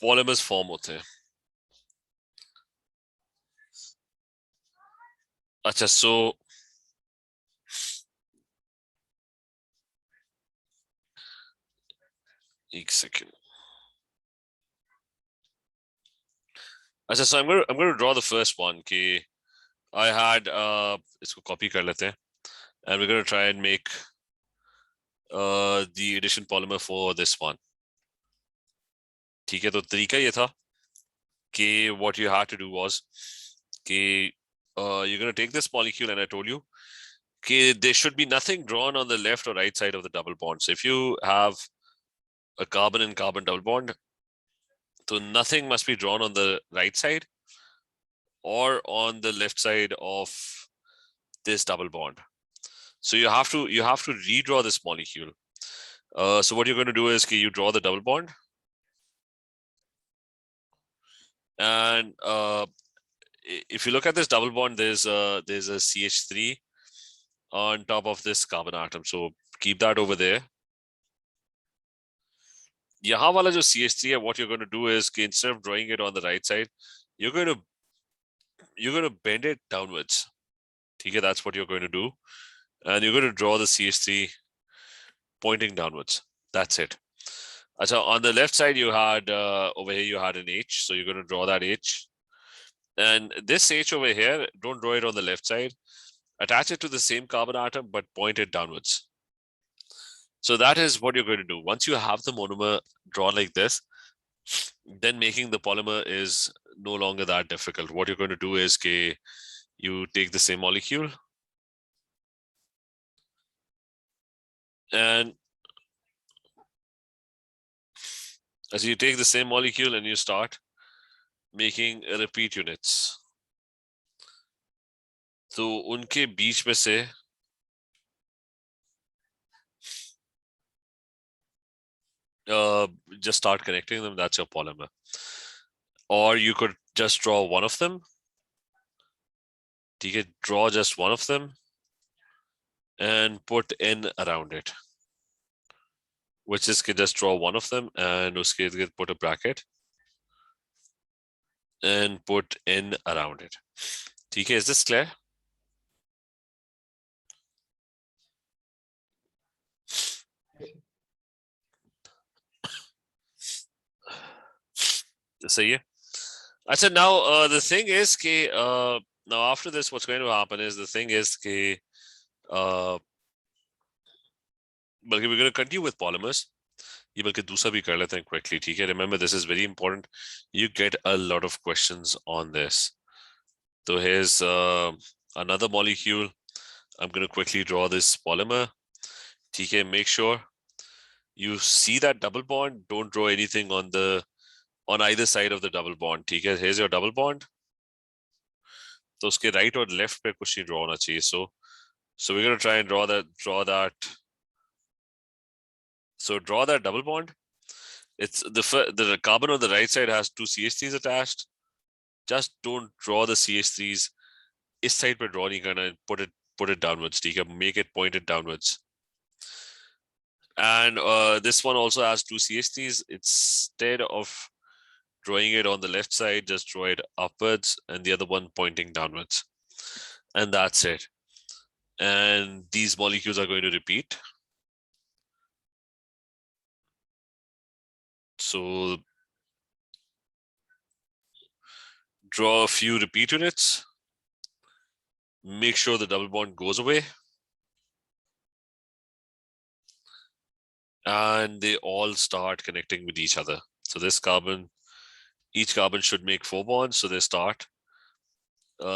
Polymers form होते हैं। अच्छा, सो एक सेकेंड। अच्छा, so I'm going to draw the first one कि I had इसको कॉपी कर लेते हैं and we're going to try and make the addition polymer for this one. ठीक है, तो तरीका ये था कि what you had to do was कि you're going to take this molecule and I told you कि there should be nothing drawn on the left or right side of the double bond. So if you have a carbon and carbon double bond, so nothing must be drawn on the right side or on the left side of this double bond. So you have to redraw this molecule. So what you're going to do is you draw the double bond, and if you look at this double bond, there's a CH3 on top of this carbon atom. So keep that over there. यहाँ वाला जो CH3 है, what you're going to do is instead of drawing it on the right side, you're going to bend it downwards. Okay, that's what you're going to do, and you're going to draw the CH3 pointing downwards. That's it. So on the left side, you had over here you had an H, so you're going to draw that H, and this H over here, don't draw it on the left side. Attach it to the same carbon atom, but point it downwards. So that is what you're going to do. Once you have the monomer drawn like this, then making the polymer is no longer that difficult. What you're going to do is you take the same molecule and as you take the same molecule and you start making repeat units. तो उनके बीच में से just start connecting them. That's your polymer. Or you could just draw one of them. You could draw just one of them and put N around it, which is just draw one of them and uske put a bracket and put N around it. Okay, is this clear? सही है. अच्छा, now the thing is now after this what's going to happen is बल्कि we're going to continue with polymers. ये बल्कि दूसरा भी कर लेते हैं quickly. ठीक है, remember this is very important. You get a lot of questions on this. So here's another molecule. I'm going to quickly draw this polymer. ठीक है, make sure you see that double bond. Don't draw anything on either side of the double bond. ठीक है, here's your double bond. तो उसके right और left पे कुछ नहीं draw होना चाहिए. So we're going to try and draw that. So draw that double bond. It's the carbon on the right side has two CH3s attached. Just don't draw the CH3s. इस side पे draw नहीं करना. Put it downwards. ठीक है, make it pointed downwards. And this one also has two CH3s. Instead of drawing it on the left side, just draw it upwards and the other one pointing downwards. And that's it. And these molecules are going to repeat. So draw a few repeat units. Make sure the double bond goes away. And they all start connecting with each other. So each carbon should make 4 bonds. So they start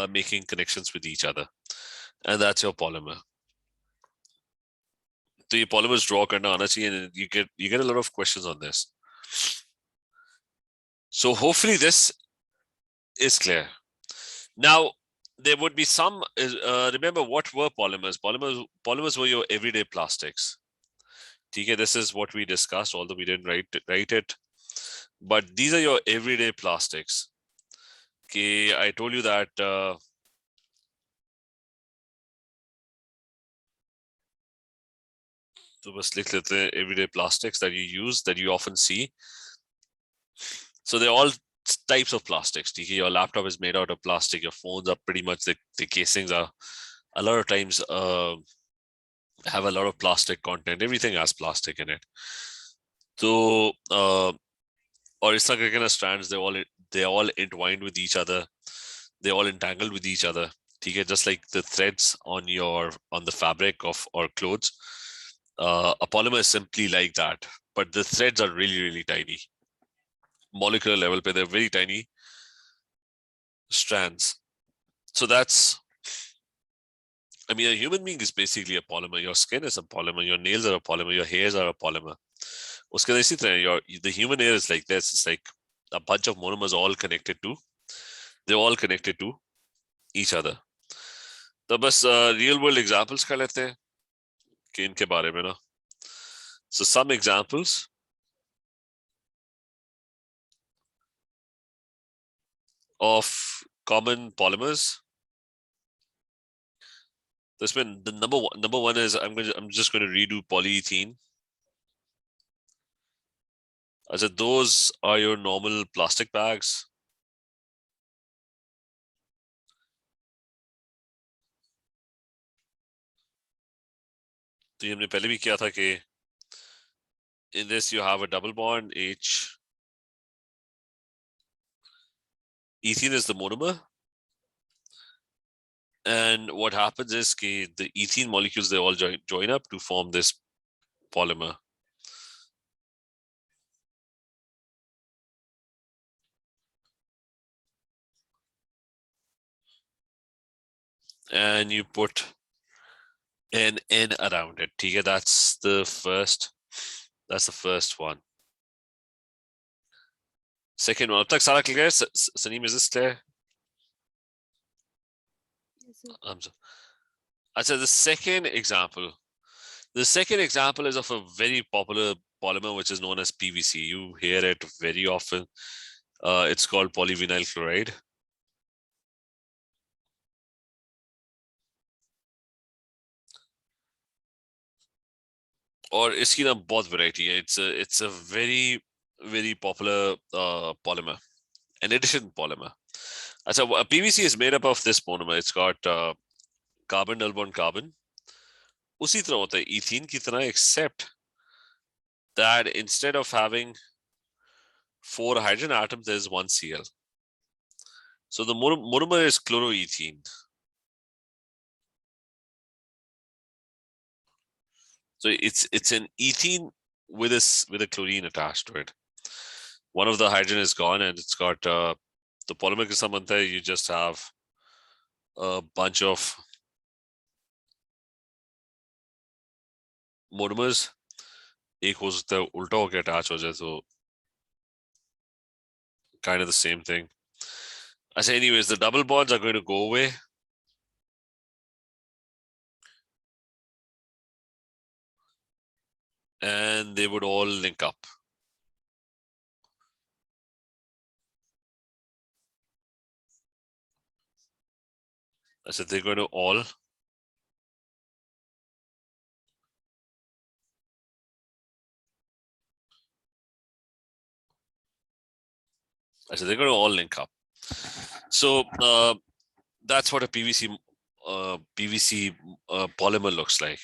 making connections with each other. And that's your polymer. So your polymers draw karna aana chahiye, and you get a lot of questions on this. So hopefully this is clear. Now, there would be some, remember what were polymers? Polymers were your everyday plastics. Okay, this is what we discussed, although we didn't write it. But these are your everyday plastics. Okay, I told you that so बस लिख लेते हैं everyday plastics that you use, that you often see. So they're all types of plastics. Your laptop is made out of plastic. Your phones are pretty much the casings are a lot of times have a lot of plastic content. Everything has plastic in it. So or it's like kind of strands. They're all entwined with each other. They're all entangled with each other. Just like the threads on the fabric of or clothes. A polymer is simply like that, but the threads are really, really tiny. Molecular level, but they're very tiny strands. So that's, I mean, a human being is basically a polymer. Your skin is a polymer. Your nails are a polymer. Your hairs are a polymer. The human hair is like this. It's like a bunch of monomers all connected to. They're all connected to each other. तो बस real world examples कर लेते हैं कि इनके बारे में ना. So some examples of common polymers. This one, the number one is I'm just going to redo polyethylene. I said those are your normal plastic bags. तो ये हमने पहले भी किया था कि in this you have a double bond H. Ethene is the monomer. And what happens is the ethene molecules, they all join up to form this polymer. And you put an N around it. Okay, that's the first one. Second one. Ab tak sara clear? Saneem, is this clear? Yes, sir. The second example is of a very popular polymer which is known as PVC. You hear it very often. It's called polyvinyl chloride. और इसकी ना बहुत variety है. It's a very, very popular polymer, an addition polymer. So PVC is made up of this monomer. It's got carbon, double bond carbon. उसी तरह होता है ethene की तरह, except that instead of having 4 hydrogen atoms, there's 1 Cl. So the monomer is chloroethene. So it's an ethene with a chlorine attached to it. One of the hydrogen is gone, and it's got the polymer ke sambandh hai. You just have a bunch of monomers. एक हो सकता है उल्टा होकर attach हो जाए, so kind of the same thing. I say, anyways, the double bonds are going to go away. And they would all link up. I said they're going to all. I said they're going to all link up. So that's what a PVC polymer looks like.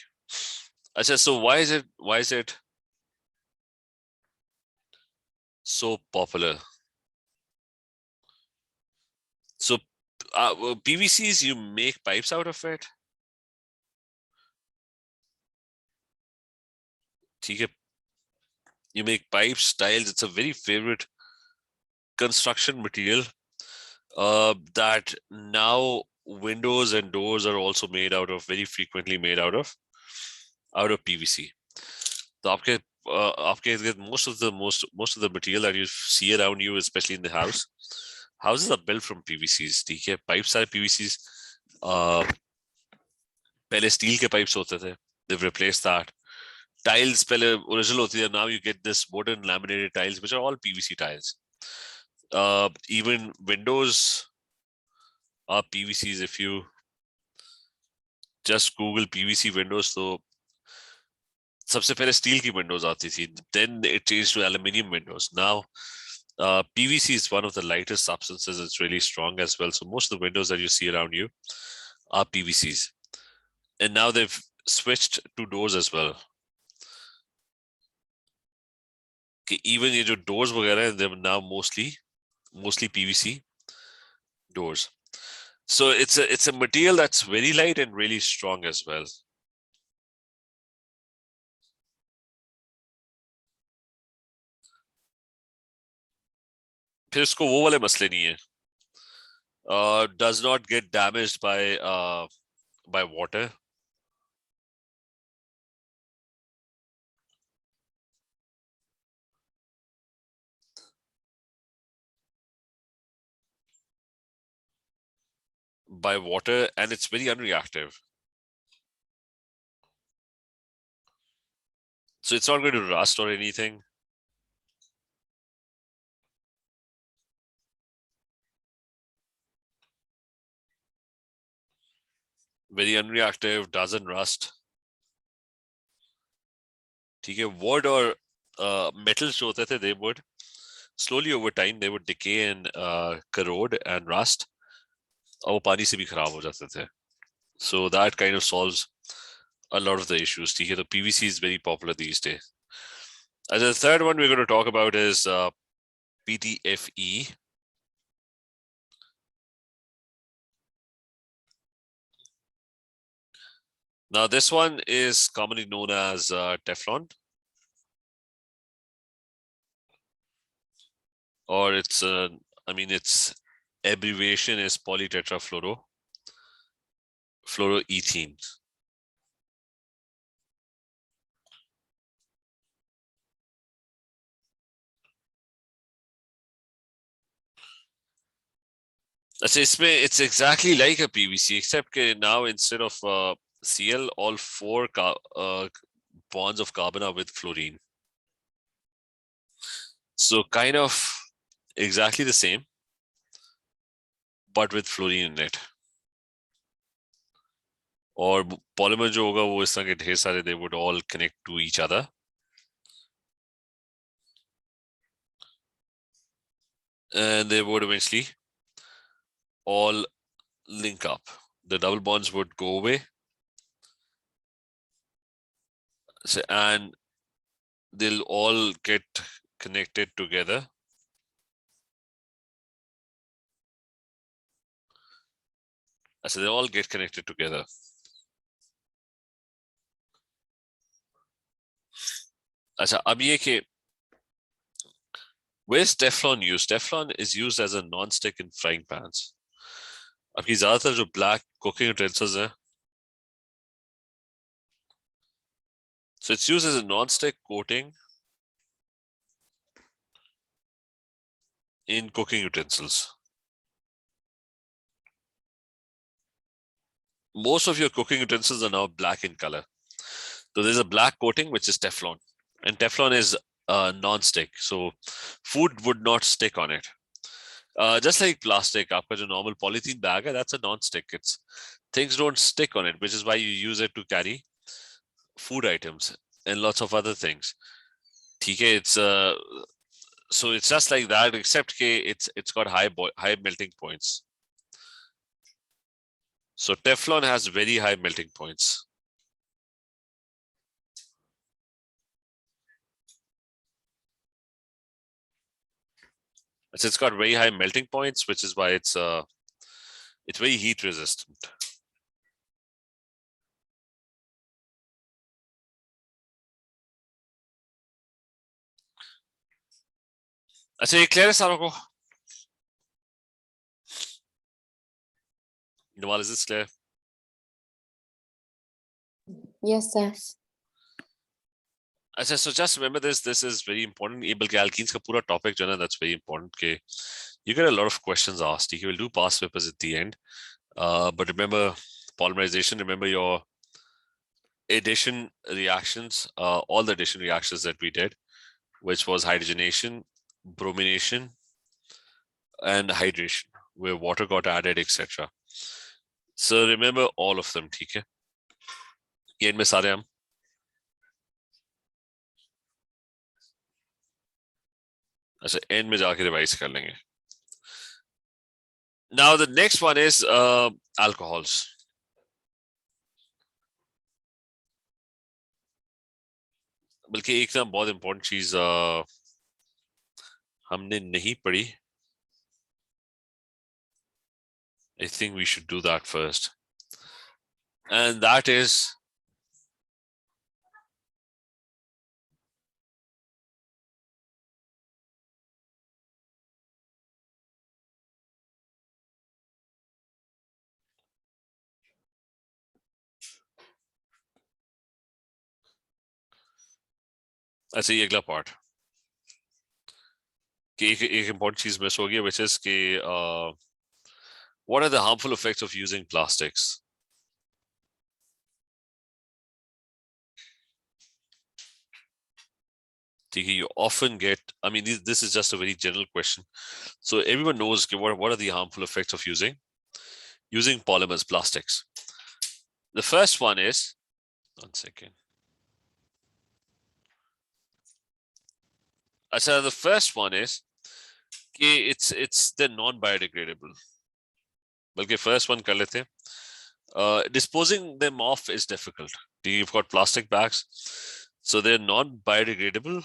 I said, so why is it so popular? So PVCs, you make pipes out of it. You make pipes, tiles. It's a very favorite construction material that now windows and doors are also made out of, very frequently made out of PVC. So most of the material that you see around you, especially in the house, houses are built from PVCs. Pipes are PVCs. पहले steel के pipes होते थे. They've replaced that. Tiles पहले original होती थी. Now you get this modern laminated tiles, which are all PVC tiles. Even windows are PVCs. If you just Google PVC windows, तो सबसे पहले steel की windows आती थी. Then it changed to aluminium windows. Now PVC is one of the lightest substances. It's really strong as well. So most of the windows that you see around you are PVCs. And now they've switched to doors as well. Okay, even your doors वगैरह, they're now mostly PVC doors. So it's a material that's very light and really strong as well. फिर इसको वो वाले मसले नहीं है. Does not get damaged by water. By water, and it's very unreactive. So it's not going to rust or anything. Very unreactive, doesn't rust. ठीक है, wood और metals जो होते थे, they would slowly over time they would decay and corrode and rust. और वो पानी से भी खराब हो जाते थे. So that kind of solves a lot of the issues. ठीक है, तो PVC is very popular these days. And the third one we're going to talk about is PTFE. Now this one is commonly known as Teflon. Or its its abbreviation is polytetrafluoroethene. It's exactly like a PVC, except now instead of Cl, all four bonds of carbon are with fluorine. So kind of exactly the same, but with fluorine in it. Or polymer जो होगा वो इस तरह के ढेर सारे, they would all connect to each other. And they would eventually all link up. The double bonds would go away. So, and they'll all get connected together. So they all get connected together. अच्छा, अब ये कि where's Teflon used? Teflon is used as a non-stick in frying pans. आपकी ज्यादातर जो black cooking utensils हैं, so it's used as a non-stick coating in cooking utensils. Most of your cooking utensils are now black in color. So there's a black coating, which is Teflon. And Teflon is non-stick. So food would not stick on it. Just like plastic, आपका जो normal polythene bag है, that's a non-stick. Things don't stick on it, which is why you use it to carry food items and lots of other things. ठीक है, so it's just like that, except it's got high melting points. So Teflon has very high melting points. It's got very high melting points, which is why it's very heat resistant. अच्छा, ये clear है सारों को? Nawal, is this clear? Yes, yes. अच्छा, so just remember this is very important. ये बल्कि alkenes का पूरा topic जो है ना, that's very important. कि you get a lot of questions asked. You will do past papers at the end. But remember polymerization, remember your addition reactions, all the addition reactions that we did, which was hydrogenation, bromination, and hydration, where water got added, etc. So remember all of them, ठीक है? ये इनमें सारे हम अच्छा and में जाके revise कर लेंगे. Now the next one is alcohols. बल्कि एक ना बहुत इंपॉर्टेंट चीज हमने नहीं पढ़ी. I think we should do that first. And that is अच्छा ये अगला पार्ट कि एक इंपॉर्टेंट चीज मिस हो गई which is कि what are the harmful effects of using plastics? You often get, I mean, this is just a very general question. So everyone knows what are the harmful effects of using polymers, plastics. The first one is, 1 second. Achha, the first one is it's the non-biodegradable. बल्कि first one कर लेते हैं. Disposing them off is difficult. You've got plastic bags, so they're non-biodegradable.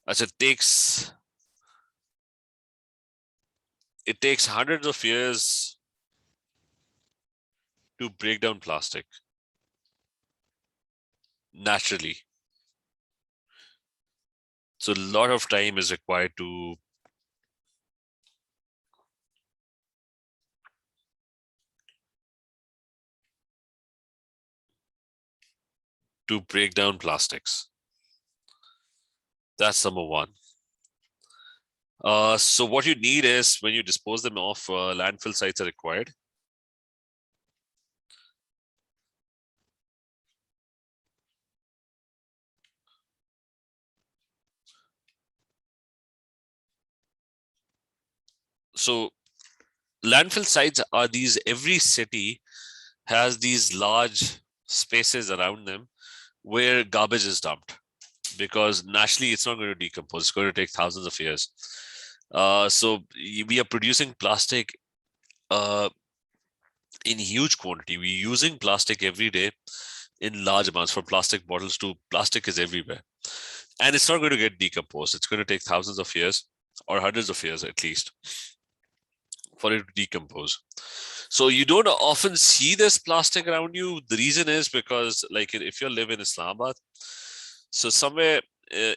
As it takes hundreds of years to break down plastic naturally. So a lot of time is required to break down plastics. That's number one. So what you need is when you dispose them off, landfill sites are required. So landfill sites are these, every city has these large spaces around them where garbage is dumped, because naturally it's not going to decompose. It's going to take thousands of years. So we are producing plastic in huge quantity. We're using plastic every day in large amounts, from plastic bottles to plastic is everywhere. And it's not going to get decomposed. It's going to take thousands of years or hundreds of years at least for it to decompose. So you don't often see this plastic around you. The reason is because, like, if you live in Islamabad, so somewhere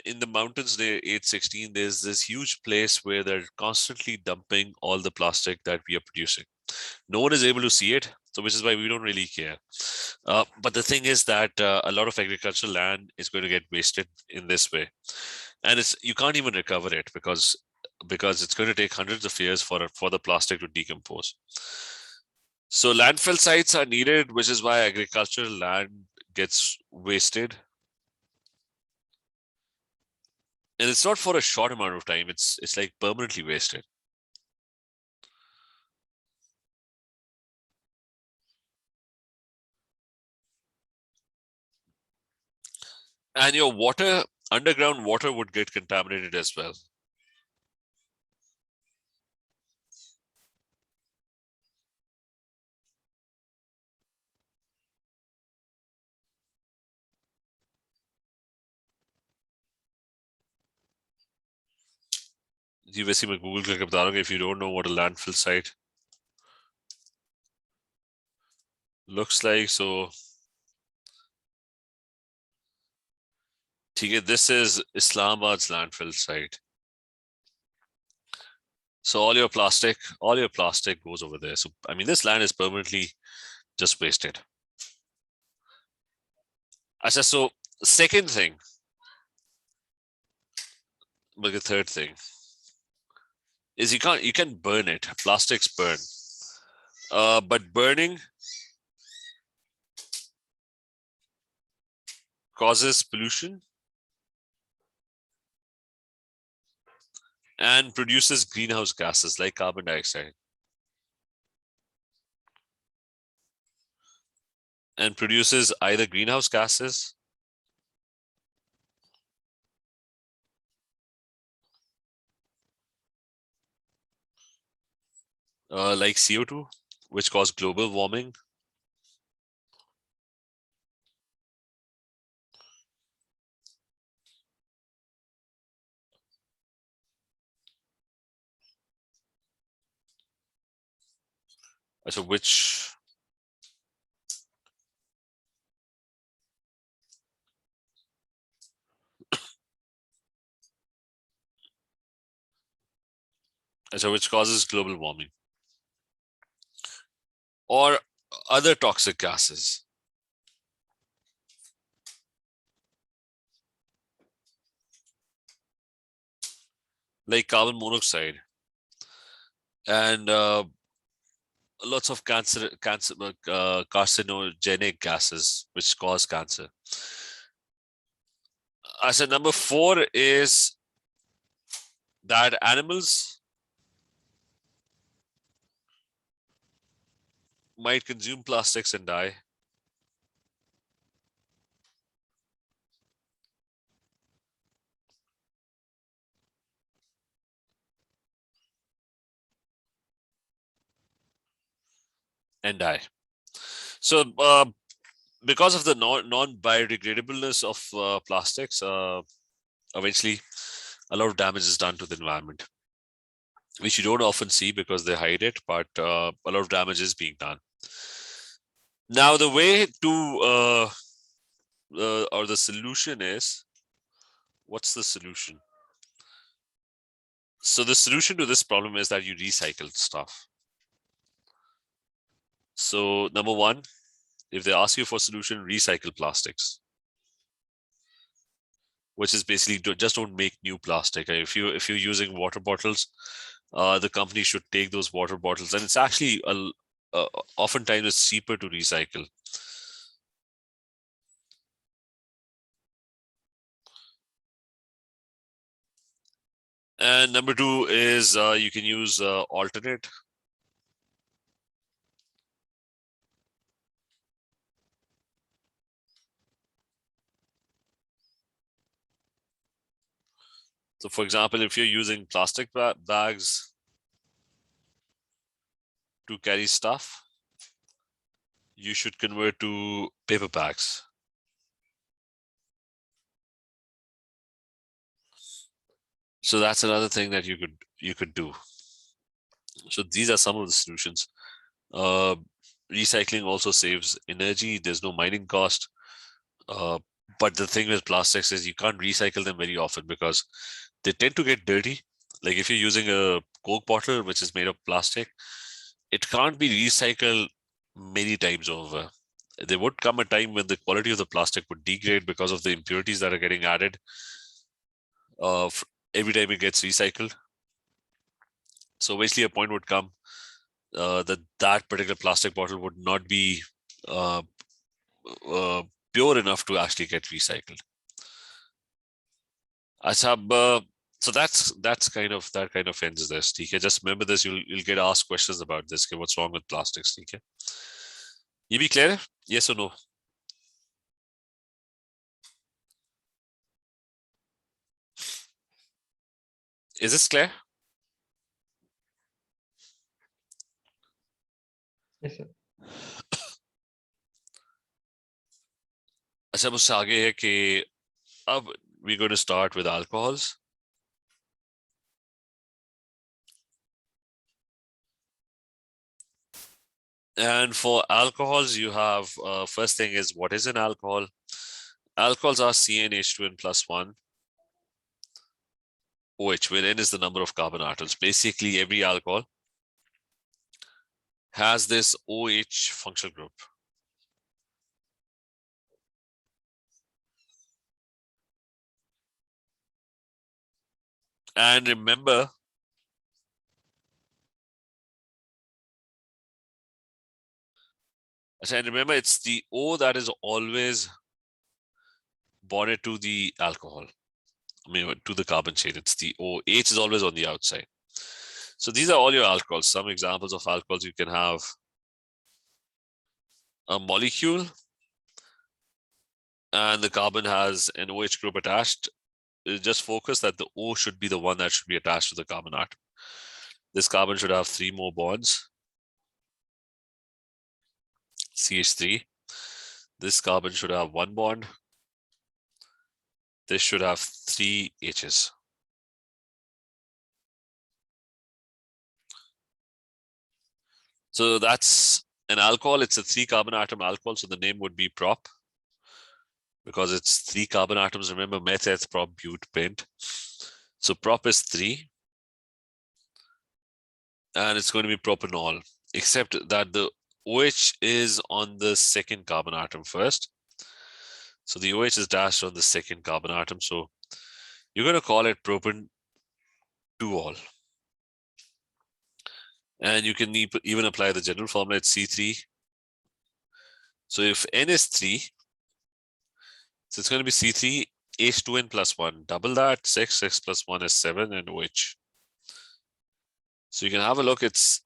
in the mountains near 816, there's this huge place where they're constantly dumping all the plastic that we are producing. No one is able to see it, so which is why we don't really care. But the thing is that a lot of agricultural land is going to get wasted in this way, and you can't even recover it because it's going to take hundreds of years for the plastic to decompose. So landfill sites are needed, which is why agricultural land gets wasted. And it's not for a short amount of time, it's like permanently wasted. And your water, underground water, would get contaminated as well. जी वैसे मैं Google करके बता रहा हूँ, if you don't know what a landfill site looks like, so ठीक है, this is Islamabad's landfill site. So all your plastic goes over there. So I mean, this land is permanently just wasted. Achha, so second thing, but the third thing is you can burn it. Plastics burn, but burning causes pollution and produces greenhouse gases like carbon dioxide. and produces either greenhouse gases like CO2, which cause global warming, so which causes global warming, or other toxic gases like carbon monoxide and lots of carcinogenic gases which cause cancer. So number 4 is that animals might consume plastics and die. So because of the non-biodegradableness of plastics, eventually a lot of damage is done to the environment, which you don't often see because they hide it, but a lot of damage is being done. Now, the way to, or the solution is, what's the solution? So the solution to this problem is that you recycle stuff. So number 1, if they ask you for a solution, recycle plastics, which is basically just don't make new plastic. If you're using water bottles, the company should take those water bottles, and it's actually oftentimes it's cheaper to recycle. And number 2 is you can use alternate. So for example, if you're using plastic bags to carry stuff, you should convert to paper bags. So that's another thing that you could do. So these are some of the solutions. Recycling also saves energy. There's no mining cost. But the thing with plastics is you can't recycle them very often because they tend to get dirty. Like if you're using a Coke bottle, which is made of plastic, it can't be recycled many times over. There would come a time when the quality of the plastic would degrade because of the impurities that are getting added every time it gets recycled. So basically a point would come that particular plastic bottle would not be pure enough to actually get recycled. So that kind of ends this. Okay, just remember this. You'll get asked questions about this. Okay, what's wrong with plastics? Okay, you be clear? Yes or no? Is this clear? Yes, sir. अच्छा मुझसे आगे है कि अब we're going to start with alcohols. And for alcohols, you have first thing is what is an alcohol? Alcohols are CnH2n plus 1 OH, where N is the number of carbon atoms. Basically, every alcohol has this OH functional group. And remember, it's the O that is always bonded to the alcohol. I mean, to the carbon chain. It's the O. H is always on the outside. So these are all your alcohols. Some examples of alcohols you can have a molecule and the carbon has an OH group attached, just focus that the O should be the one that should be attached to the carbon atom. This carbon should have 3 more bonds, CH3. This carbon should have 1 bond. This should have 3 H's. So that's an alcohol. It's a 3 carbon atom alcohol. So the name would be prop because it's 3 carbon atoms. Remember, meth, eth, prop, bute, pent. So prop is 3. And it's going to be propanol, except that the OH is on the second carbon atom first. So the OH is dashed on the second carbon atom. So you're going to call it propan-2-ol. And you can even apply the general formula. It's C3. So if N is 3, so it's going to be C3 H2N plus 1. Double that, 6. 6 plus 1 is 7, and OH. So you can have a look. It's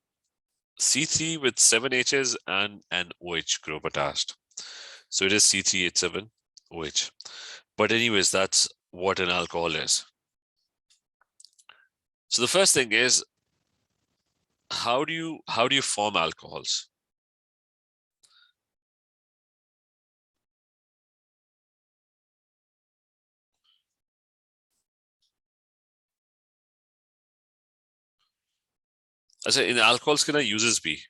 C3 with 7 H's and an OH group attached. So it is C3H7 OH. But anyways, that's what an alcohol is. So the first thing is, how do you form alcohols? I say in alcohols, can I uses be?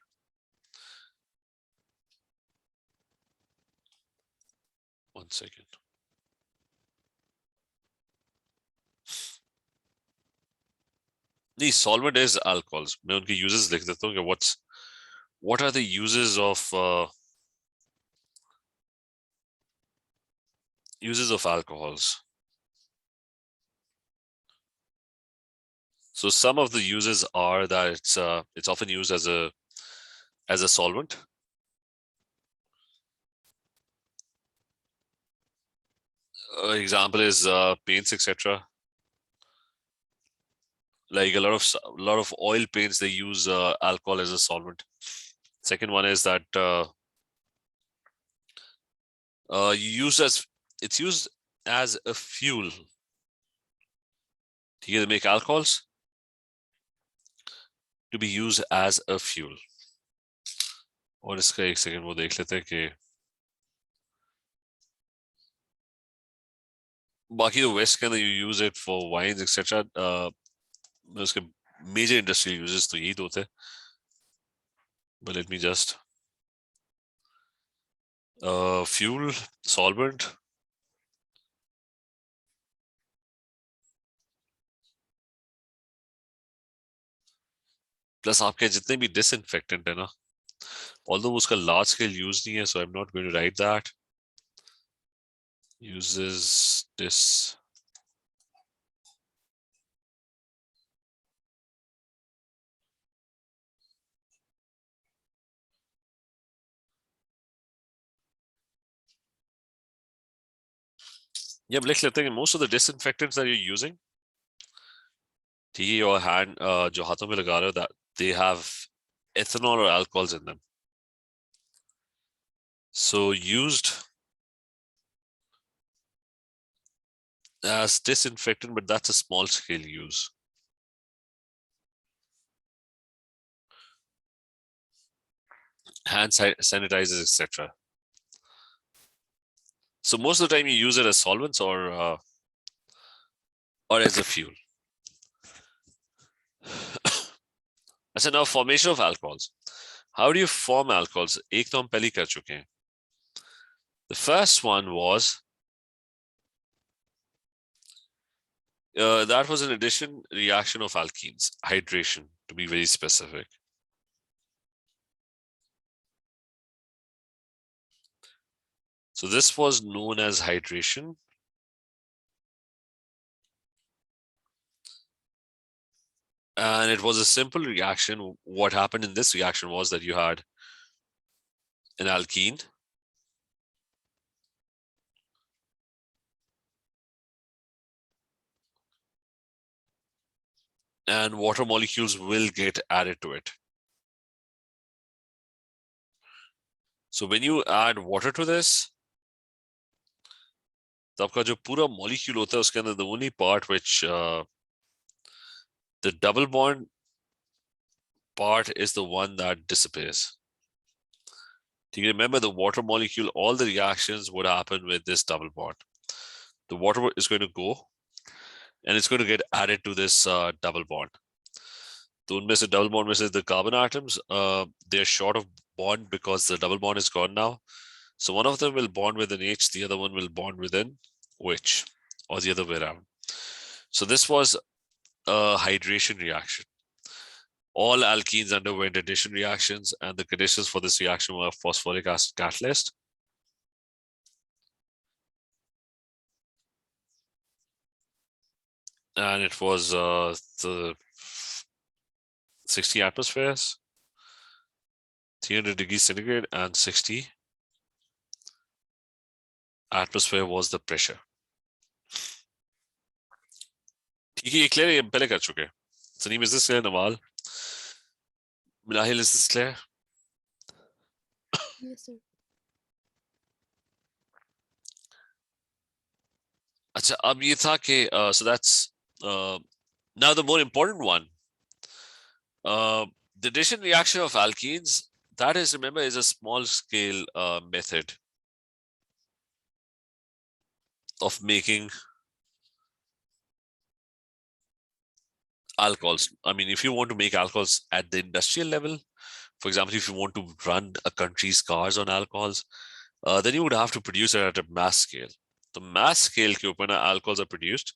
One second. The solvent is alcohols. मैं उनके uses लिख देता हूँ कि what are the uses of alcohols? So some of the uses are that it's often used as a solvent. Example is paints, etc. Like a lot of oil paints, they use alcohol as a solvent. Second one is that it's used as a fuel. They make alcohols to be used as a fuel. और इसका एक second वो देख लेते हैं कि बाकी तो वेस्ट के अंदर you use it for wines etc. उसके major industrial uses तो यही तो होते हैं. But let me just fuel, solvent. Plus आपके जितने भी disinfectant है ना, although उसका large scale use नहीं है, so I'm not going to write that. Uses this. Yeah, लिख लेते हैं most of the disinfectants that you're using, ठीक है, your hand जो हाथों में लगा रहे हो, that they have ethanol or alcohols in them. So used as disinfectant, but that's a small scale use. Hand sanitizers, etc. So most of the time you use it as solvents or as a fuel. So now formation of alcohols. How do you form alcohols? एक तो हम पहले कर चुके हैं. The first one was that was an addition reaction of alkenes, hydration to be very specific. So this was known as hydration. And it was a simple reaction. What happened in this reaction was that you had an alkene and water molecules will get added to it. So when you add water to this, तो आपका जो पूरा molecule होता है उसके अंदर the only part which the double bond part is the one that disappears. Remember the water molecule, all the reactions would happen with this double bond. The water is going to go and it's going to get added to this double bond. तो उनमें से double bond में से the carbon atoms, they're short of bond because the double bond is gone now. So one of them will bond with an H, the other one will bond with an OH, or the other way around. So this was a hydration reaction. All alkenes underwent addition reactions, and the conditions for this reaction were phosphoric acid catalyst. And it was the 60 atmospheres, 300 degrees centigrade, and 60 atmosphere was the pressure. ठीक है, ये clear है, पहले कर चुके हैं. Saneem, is this clear? Nawal? Minahil, is this clear? Yes, sir. अच्छा, अब ये था कि so that's now the more important one. The addition reaction of alkenes, that is, remember, is a small scale method of making alcohols. I mean, if you want to make alcohols at the industrial level, for example, if you want to run a country's cars on alcohols, then you would have to produce it at a mass scale. The mass scale ke upar na alcohols are produced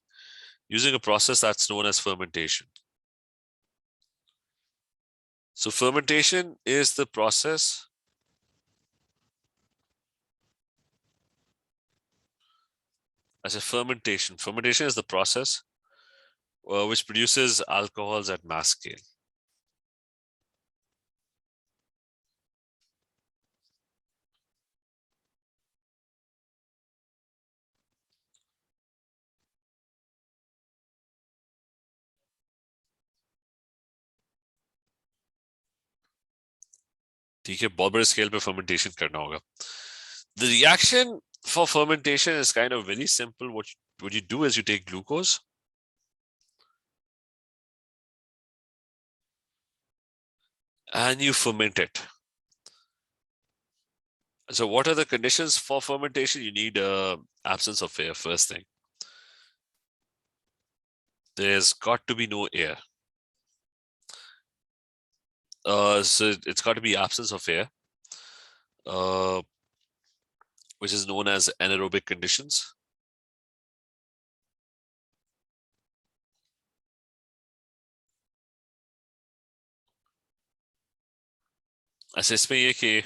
using a process that's known as fermentation. So fermentation is the process as a fermentation. Fermentation is the process which produces alcohols at mass scale. ठीक है, बहुत बड़े scale पे fermentation करना होगा. The reaction for fermentation is kind of very simple. What you do is you take glucose and you ferment it. So what are the conditions for fermentation? You need absence of air, first thing. There's got to be no air. So it's got to be absence of air, which is known as anaerobic conditions. ऐसे इसमें ये कि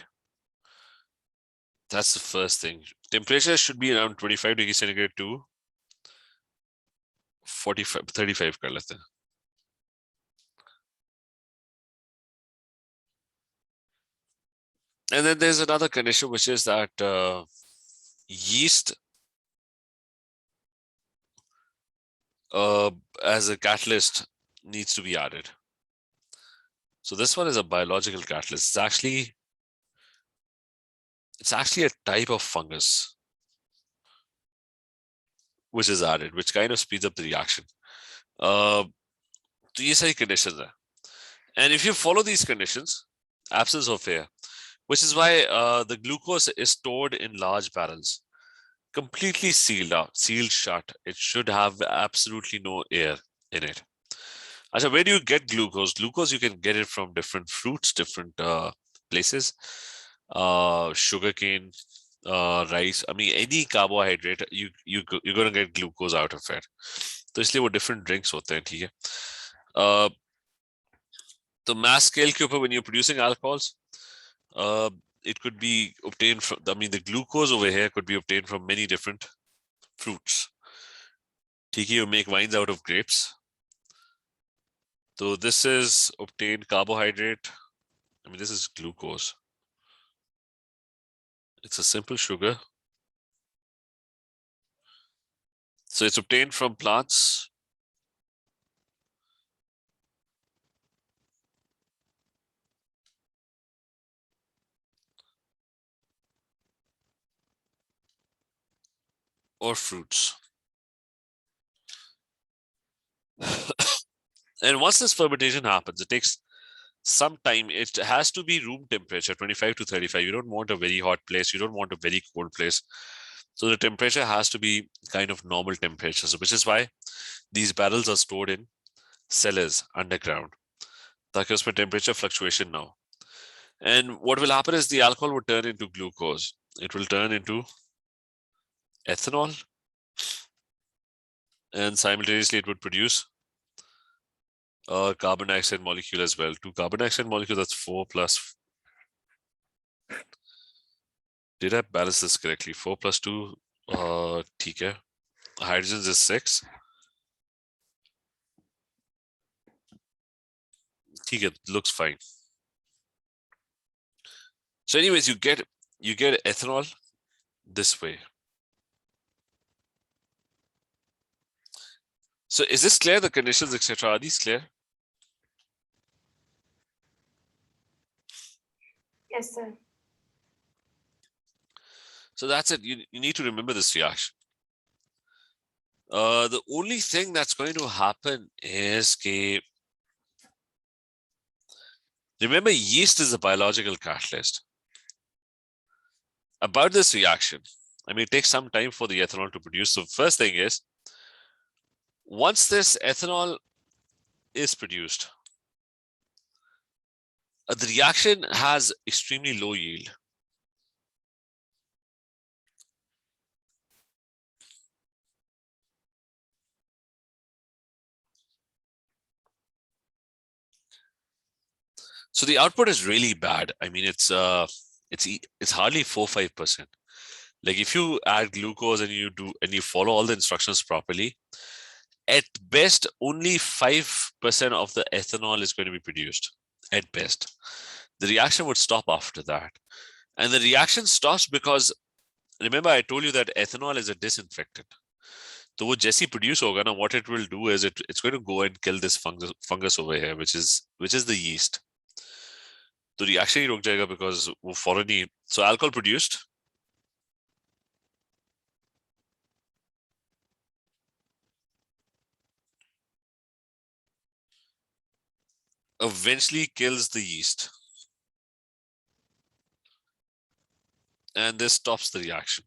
that's the first thing. Temperature should be around 25 degrees centigrade to 45, 35 कर लेते हैं. And then there's another condition, which is that yeast as a catalyst needs to be added. So this one is a biological catalyst. It's actually a type of fungus which is added, which kind of speeds up the reaction. So these are conditions there. And if you follow these conditions, absence of air, which is why the glucose is stored in large barrels, completely sealed shut. It should have absolutely no air in it. So where do you get glucose? Glucose, you can get it from different fruits, different places. Sugarcane, rice. I mean, any carbohydrate, you're gonna get glucose out of it. So इसलिए वो different drinks होते हैं, ठीक है? The mass scale के ऊपर, when you're producing alcohols, it could be obtained from, I mean, the glucose over here could be obtained from many different fruits. ठीक है, you make wines out of grapes. So this is obtained carbohydrate. I mean, this is glucose. It's a simple sugar. So it's obtained from plants. or fruits. And once this fermentation happens, it takes some time. It has to be room temperature, 25 to 35. You don't want a very hot place. You don't want a very cold place. So the temperature has to be kind of normal temperature. So which is why these barrels are stored in cellars underground. ताकि उसमें temperature fluctuation now. And what will happen is the alcohol will turn into glucose. It will turn into ethanol. And simultaneously it would produce a carbon dioxide molecule as well. Two carbon dioxide molecules, that's 4 plus. Did I balance this correctly? 4 plus 2, ठीक है. Hydrogens is 6. ठीक है, looks fine. So anyways, you get ethanol this way. So is this clear? The conditions, etc. Are these clear? Yes, sir. So that's it. You need to remember this reaction. The only thing that's going to happen is remember, yeast is a biological catalyst. About this reaction, I mean, it takes some time for the ethanol to produce. So first thing is, once this ethanol is produced, the reaction has extremely low yield. So the output is really bad. I mean, it's hardly 4-5%. Like if you add glucose and you follow all the instructions properly, at best only 5% of the ethanol is going to be produced. At best, the reaction would stop after that, and the reaction stops because remember I told you that ethanol is a disinfectant. So वो जैसे produce होगा ना, what it will do is it's going to go and kill this fungus over here, which is the yeast. तो reaction ही रुक जाएगा because वो foreign he. So alcohol produced eventually kills the yeast, and this stops the reaction.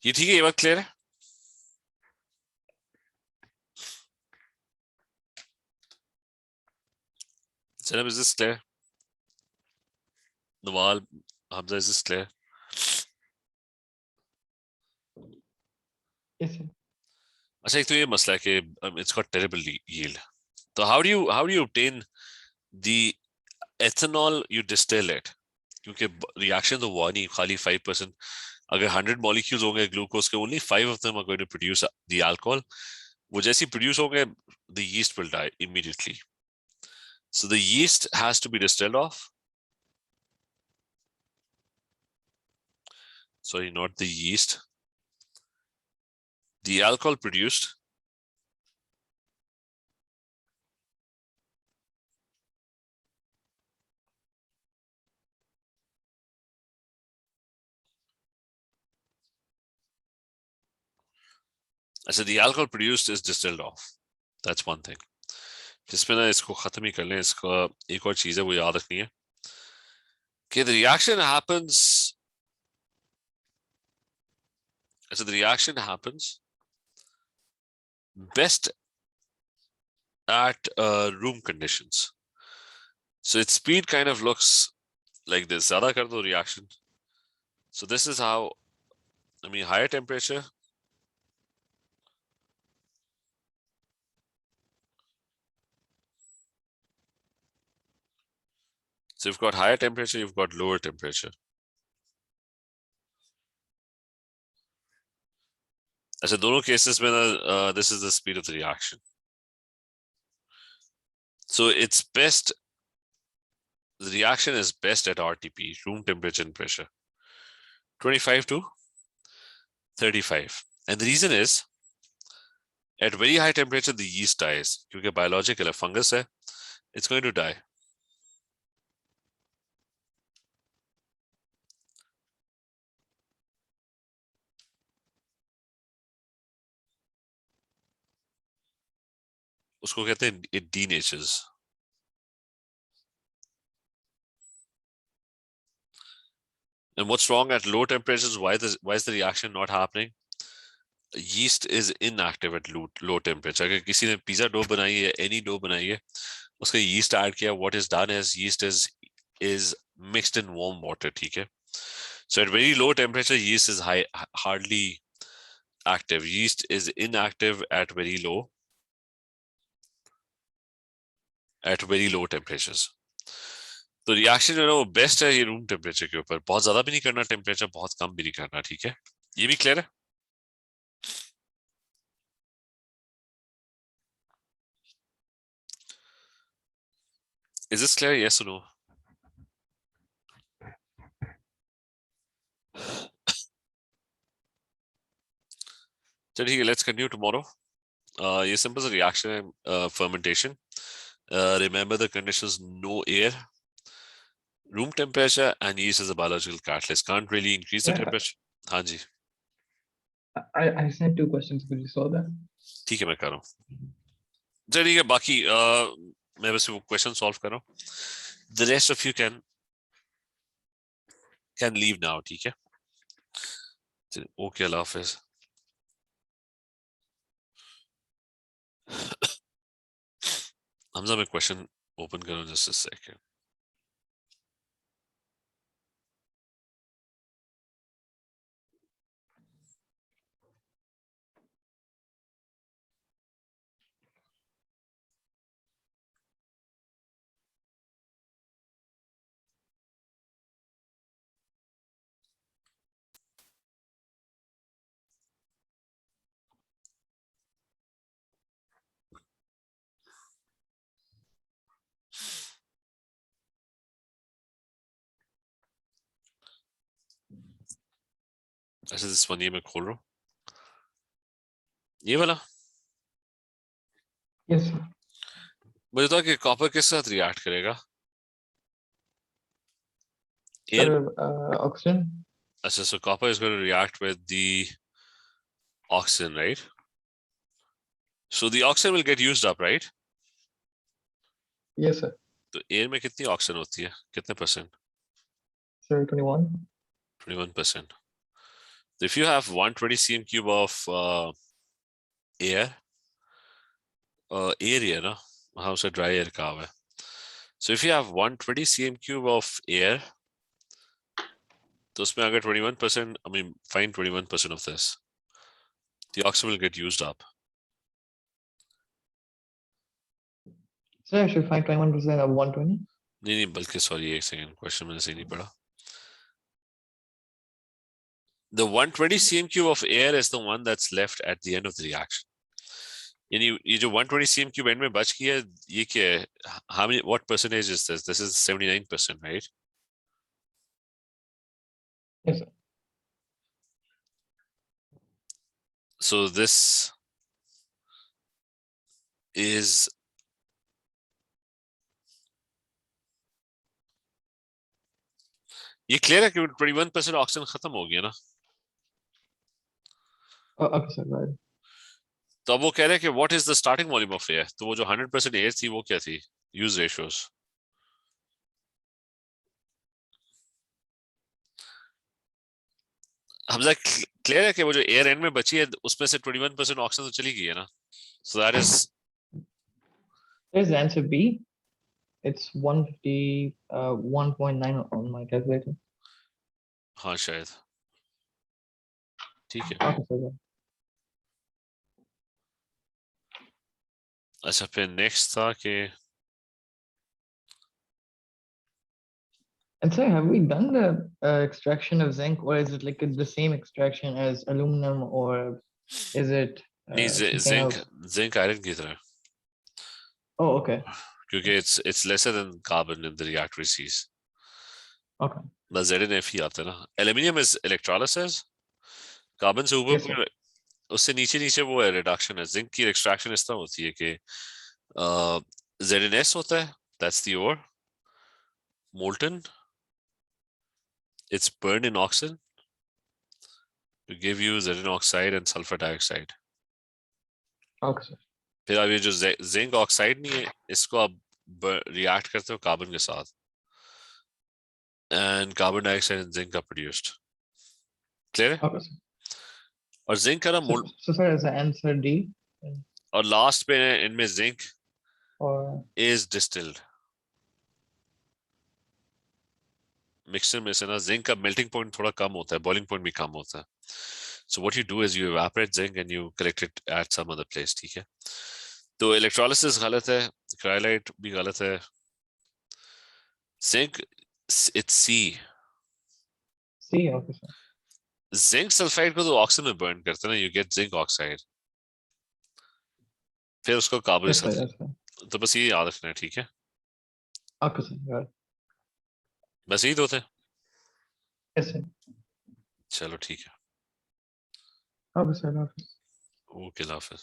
ये ठीक है? ये बात clear है? Zainab, is this clear? Nawal, Hamza, is this clear? Yes, sir. अच्छा, एक तो ये मसला है कि it's got terrible yield. So how do you obtain the ethanol? You distill it. क्योंकि reaction तो हुआ नहीं, खाली 5%. अगर 100 molecules होंगे glucose के, only 5 of them are going to produce the alcohol. वो जैसे produce होंगे, the yeast will die immediately. So the yeast has to be distilled off. Sorry, not the yeast. The alcohol produced I said the alcohol produced is distilled off. That's one thing. जिसमें ना इसको खत्म ही कर लें, इसका एक और चीज है वो याद रखनी है कि the reaction happens. I said the reaction happens best at room conditions. So its speed kind of looks like this. ज़्यादा कर दो reaction. So this is how, I mean, higher temperature. So you've got higher temperature, you've got lower temperature. I said दोनों cases में this is the speed of the reaction. So it's best, the reaction is best at RTP, room temperature and pressure, 25 to 35. And the reason is At very high temperature, the yeast dies. क्योंकि biological है, fungus है, it's going to die. उसको कहते हैं it denatures. And what's wrong at low temperatures? Why is the reaction not happening? Yeast is inactive at low temperature. अगर किसी ने pizza dough बनाई है, any dough बनाई है, उसका yeast add किया, what is done is yeast is mixed in warm water, ठीक है? So at very low temperature, yeast is hardly active. Yeast is inactive at very low temperatures. तो reaction जो है वो बेस्ट है ये रूम टेम्परेचर के ऊपर, बहुत ज्यादा भी नहीं करना टेम्परेचर, बहुत कम भी नहीं करना, ठीक है? ये भी क्लियर है? Is this clear? Yes or no? चलिए ठीक है, let's continue tomorrow. ये simple सा reaction है, fermentation. Remember the conditions: no air, room temperature, and yeast is a biological catalyst. Can't really increase the temperature. हाँ जी, I sent 2 questions. Could you solve that? ठीक है मैं कर रहा हूँ. चलिए ठीक है, बाकी मैं बस वो क्वेश्चन सॉल्व कर रहा हूँ. The rest of you can leave now, ठीक है? ओके, अल्लाह हाफिज. हमजा मैं क्वेश्चन ओपन करूँ जस्ट अ सेकंड. अच्छा, दिस वन ये मैं खोल रहा हूँ, ये वाला. Yes, sir. मुझे तो कि कॉपर किस साथ रिएक्ट करेगा? Air. Oxygen. अच्छा, so copper is going to react with the oxygen, right? So the oxygen will get used up, right? Yes, sir. तो एयर में कितनी ऑक्सीजन होती है, कितने percent? Sir, 21. 21%. So if you have 120 cm cube of air, air ना, हाँ उसे dry air कहा हुआ है. So if you have 120 cm cube of air, तो उसमें अगर 21%, I mean find 21% of this, the oxygen will get used up. Sir, I should find 21% of 120. नहीं बल्कि सॉरी एक सेकंड, क्वेश्चन मैंने सही नहीं पढ़ा. The 120 cm cube of air is the one that's left at the end of the reaction. यानी ये जो 120 cm cube end में बच गया है, ये क्या है? How many? What percentage is this? This is 79%, right? Yes, sir. So this is ये क्लियर है कि 21% ऑक्सीजन खत्म हो गया ना. Okay, sir. Right. तो अब वो कह रहे हैं कि what is the starting volume of air. तो वो जो 100% एयर थी वो क्या थी? Use ratios. हमजा क्लियर है कि वो जो एयर एंड में बची है उसमें से 21% ऑक्सीजन तो चली गई है ना. So that is, There's the answer B. It's 151.9 on my calculator. हाँ शायद ठीक है. Okay, sir. अच्छा फिर नेक्स्ट था कि And sir, have we done the extraction of zinc, or is it like the same extraction as aluminum, or is it नहीं something else? Zinc iron की तरह, Oh, okay. क्योंकि it's lesser than carbon in the reactories. Okay. बस ZnF ही आता है ना. Aluminium is electrolysis, carbon से ऊपर Yes, sir. उससे नीचे नीचे वो है रिडक्शन है। जिंक की एक्सट्रैक्शन इस तरह होती है कि ZnS होता है, that's the ore molten, it's burned in oxygen to give you Zn oxide and sulfur dioxide. Okay, sir. फिर अब ये जो जिंक ऑक्साइड नहीं है, इसको आप रिएक्ट करते हो कार्बन के साथ, and carbon dioxide and zinc are produced. Clear है? Okay, sir. और जिंक का ना So sir, is the answer D? और लास्ट पे इनमें zinc Or is distilled. Mixture में से ना जिंक का मेल्टिंग पॉइंट थोड़ा कम होता है, बॉइलिंग पॉइंट भी कम होता है। So what you do is you evaporate zinc and you collect it at some other place, ठीक है? तो इलेक्ट्रोलिसिस गलत है, क्रायोलाइट भी गलत है। Zinc it's C। C? Okay, sir. Zinc sulphide को तो ऑक्सीजन में बर्न करते हैं ना, यू गेट जिंक ऑक्साइड, फिर उसको कार्बन Yes, sir. साथ। Yes, sir. तो बस ये याद रखना है, ठीक है? Okay, sir. Got it. बस यही तो होते हैं। Yes, sir. चलो ठीक है, Okay, sir. Okay. ओके, अल्लाह हाफिज।